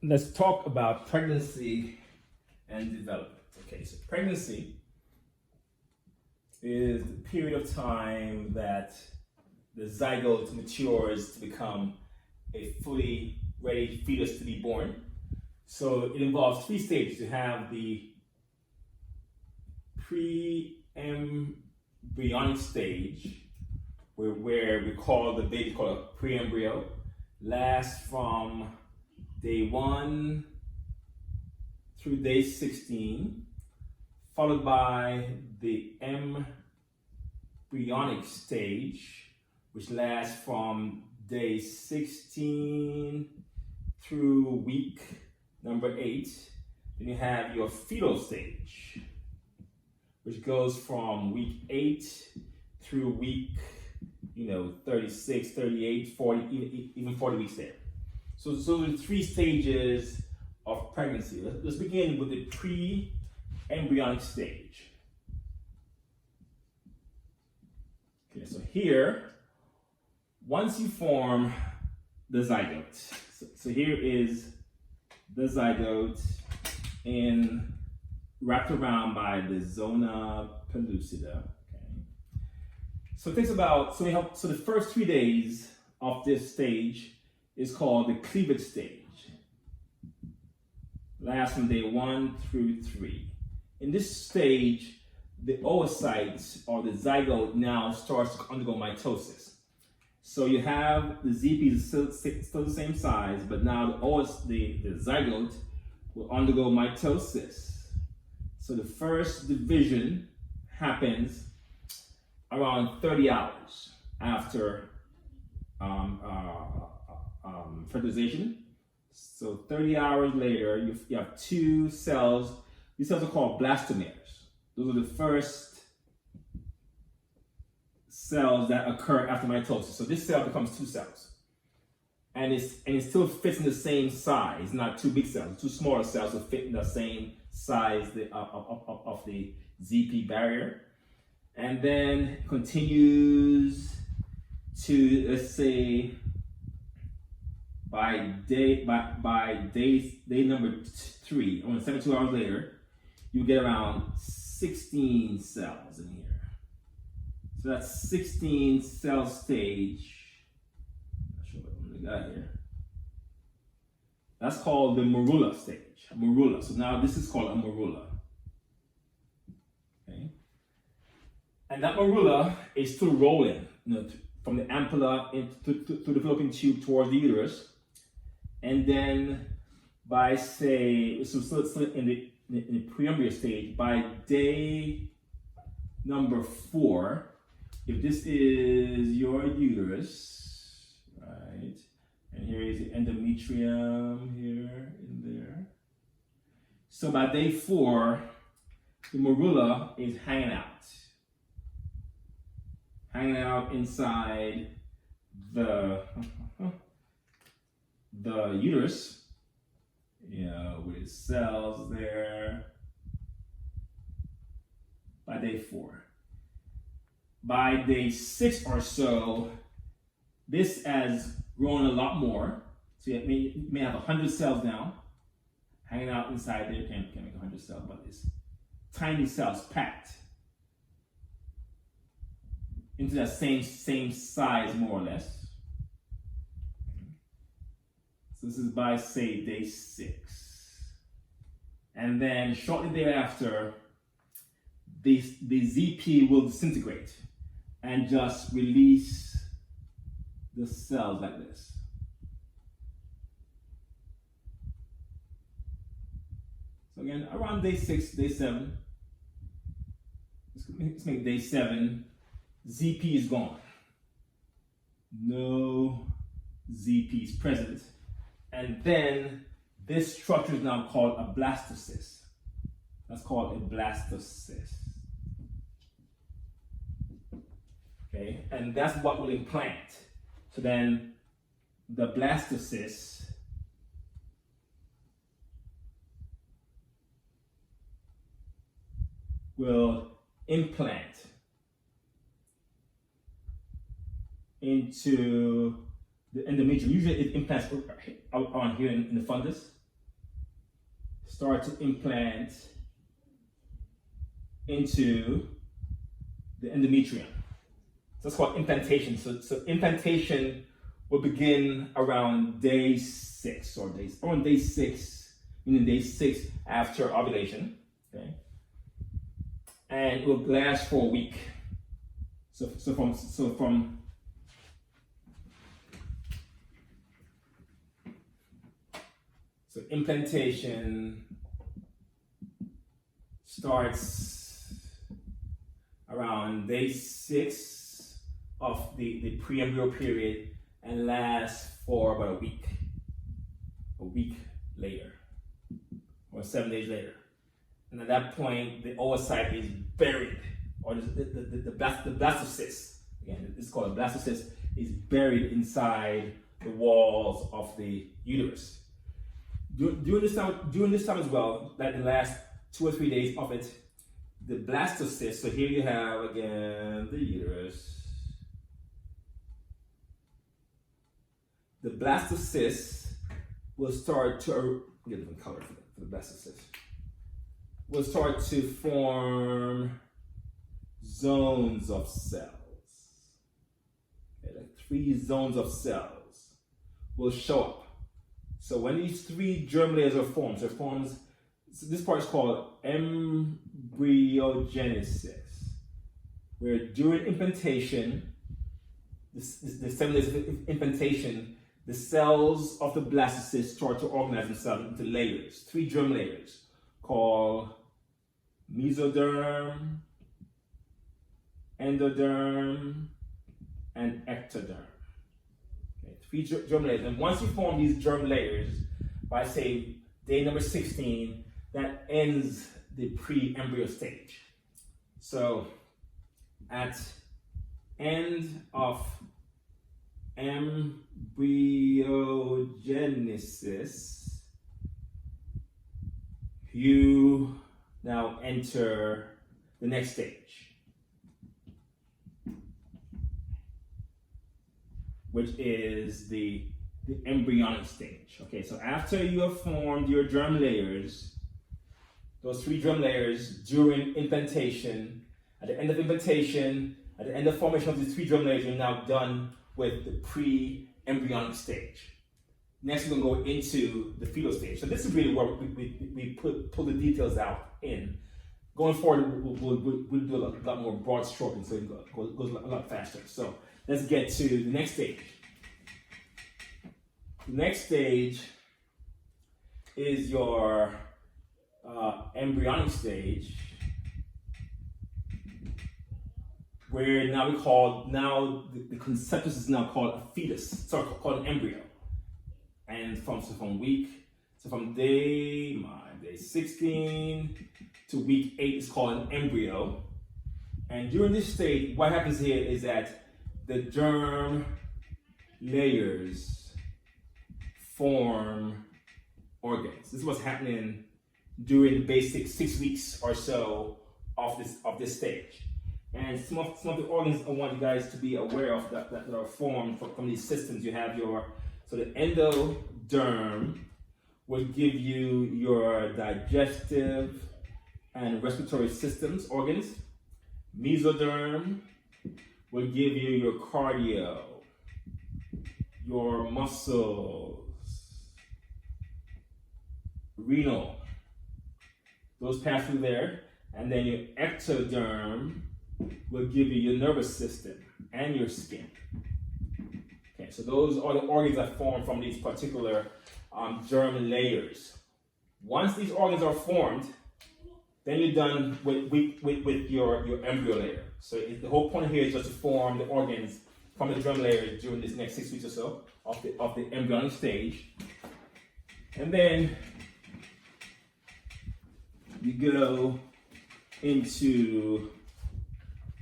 let's talk about pregnancy and development. Okay, so pregnancy is the period of time that the zygote matures to become a fully ready fetus to be born. So it involves 3 stages. You have the pre-embryonic stage, where we call the baby called a pre-embryo, lasts from day 1 through day 16, followed by the embryonic stage, which lasts from day 16 through week number 8. Then you have your fetal stage, which goes from week 8 through week 36, 38, 40, even 40 weeks there. So there are 3 stages of pregnancy. Let's begin with the pre-embryonic stage. Okay, so here, once you form the zygote, so here is the zygote wrapped around by the zona pellucida. Okay. So it takes about, so the first 3 days of this stage is called the cleavage stage. Lasts from day 1 through 3. In this stage, the oocytes or the zygote now starts to undergo mitosis. So you have the ZP is still the same size, but now the zygote will undergo mitosis. So the first division happens around 30 hours after fertilization. So 30 hours later, you have 2 cells. These cells are called blastomeres. Those are the first cells that occur after mitosis. So this cell becomes 2 cells. And it still fits in the same size, not 2 big cells. 2 smaller cells will fit in the same size of the ZP barrier. And then continues to, let's say, by day number 3, only 72 hours later, you get around 16 cells in here. So that's 16 cell stage. Not sure what we got here. That's called the morula stage. Morula. So now this is called a morula. Okay. And that morula is still rolling, from the ampulla to the fallopian tube towards the uterus. And then by, say, so still in the preembryo stage, by day number 4, if this is your uterus, right, and here is the endometrium here in there. So by day 4, the morula is hanging out inside the uterus, with cells there. By day 4. By day 6 or so, this has grown a lot more. So you may have 100 cells now hanging out inside there. Can't make 100 cells, but it's tiny cells packed into that same size, more or less. So this is by, say, day 6. And then shortly thereafter, the ZP will disintegrate and just release the cells like this. So again, around day 6, day 7, let's make day 7, ZP is gone. No ZP is present. And then this structure is now called a blastocyst. That's called a blastocyst. Okay, and that's what will implant. So then the blastocyst will implant into the endometrium. Usually it implants on here in the fundus. start to implant into the endometrium. So that's called implantation. So implantation will begin around day 6 or on day 6, meaning day 6 after ovulation. Okay, and it will last for a week. So implantation starts around day 6 of the pre-embryo period and lasts for about a week later, or 7 days later. And at that point, the oocyte is buried, or the blastocyst, again, it's called a blastocyst, is buried inside the walls of the uterus. During this time as well, like the last 2 or 3 days of it, the blastocyst, so here you have again the uterus. The blastocyst will start to, get a different color for the blastocyst, will start to form zones of cells. Okay, like 3 zones of cells will show up. So when these 3 germ layers are formed, so this part is called embryogenesis, where during implantation, the 7 days of implantation, the cells of the blastocyst start to organize themselves into layers, 3 germ layers, called mesoderm, endoderm, and ectoderm. 3 germ layers. And once you form these germ layers, by say day number 16, that ends the pre-embryo stage. So at end of embryogenesis, you now enter the next stage, which is the embryonic stage. Okay, so after you have formed your germ layers, those 3 germ layers during implantation, at the end of implantation, at the end of formation of these 3 germ layers, you're now done with the pre-embryonic stage. Next, we're going to go into the fetal stage. So this is really where we pull the details out in. Going forward, we'll do a lot more broad stroking, so it goes a lot faster. So let's get to the next stage. The next stage is your embryonic stage, where now the conceptus is now called a fetus, sorry, called an embryo. And from day 16 to week 8 is called an embryo. And during this stage, what happens here is that the germ layers form organs. This is what's happening during the basic 6 weeks or so of this stage. And some of the organs I want you guys to be aware of that are formed from these systems. You have so the endoderm will give you your digestive and respiratory systems organs. Mesoderm will give you your cardio, your muscles, renal. Those pass through there. And then your ectoderm will give you your nervous system and your skin. Okay, so those are the organs that form from these particular germ layers. Once these organs are formed, then you're done with your embryo layer. So the whole point here is just to form the organs from the germ layers during this next 6 weeks or so of the embryonic stage. And then you go into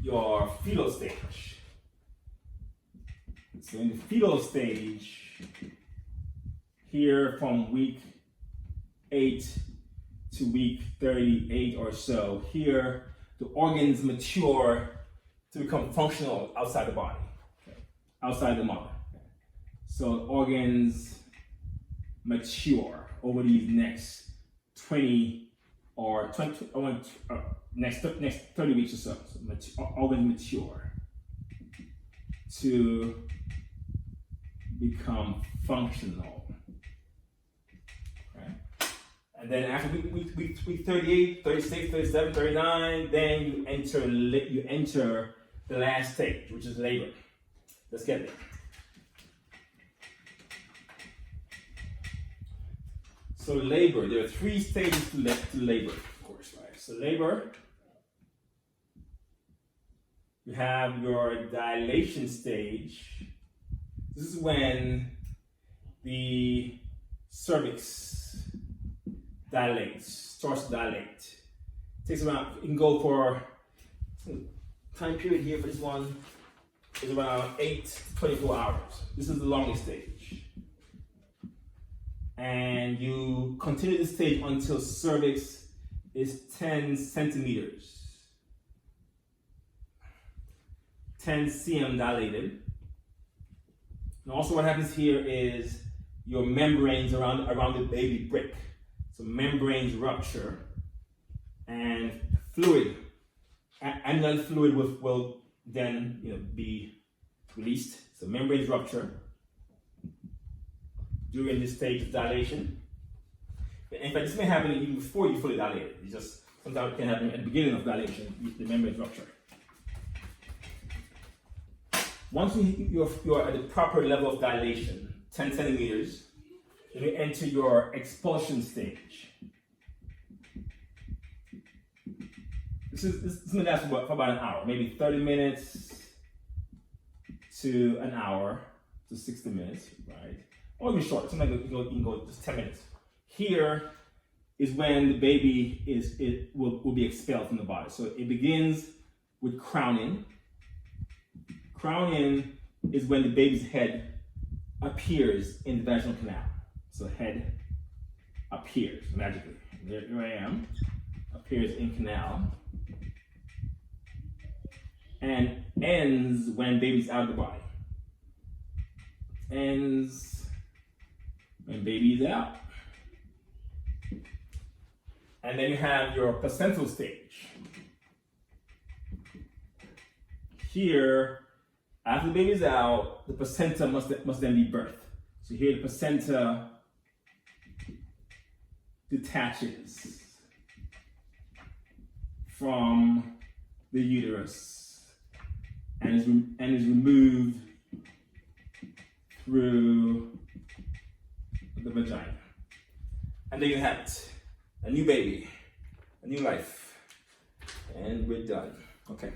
your fetal stage. So in the fetal stage, here from week 8 to week 38 or so, here the organs mature to become functional outside the body, okay, outside the mother. So organs mature over these next 20 or 20, next 30 weeks or so, organs mature to become functional. Okay? And then after week 38, 36, 37, 39, then you enter the last stage, which is labor. Let's get there. So labor, there are 3 stages to labor, of course, right? So labor, you have your dilation stage. This is when the cervix dilates, starts to dilate. It takes around, you can go for, time period here for this one is around 8 to 24 hours. This is the longest stage. And you continue this stage until cervix is 10 centimeters, 10 cm dilated. And also what happens here is your membranes around the baby break. So membranes rupture and fluid, amniotic fluid will then be released. So membranes rupture during this stage of dilation. In fact, this may happen even before you fully dilate. It's just sometimes it can happen at the beginning of dilation, the membranes rupture. Once you're at the proper level of dilation, 10 centimeters, then you enter your expulsion stage. This is going to last for about an hour, maybe 30 minutes to an hour to 60 minutes, right? Or even short, sometimes you can go just 10 minutes. Here is when the baby will be expelled from the body. So it begins with crowning. Crowning is when the baby's head appears in the vaginal canal. So head appears magically. Here I am, appears in canal. And ends when baby's out of the body. Ends when baby's out. And then you have your placental stage. Here, after the baby's out, the placenta must then be birthed. So here the placenta detaches from the uterus and is removed through the vagina. And there you have it. A new baby, a new life. And we're done. Okay.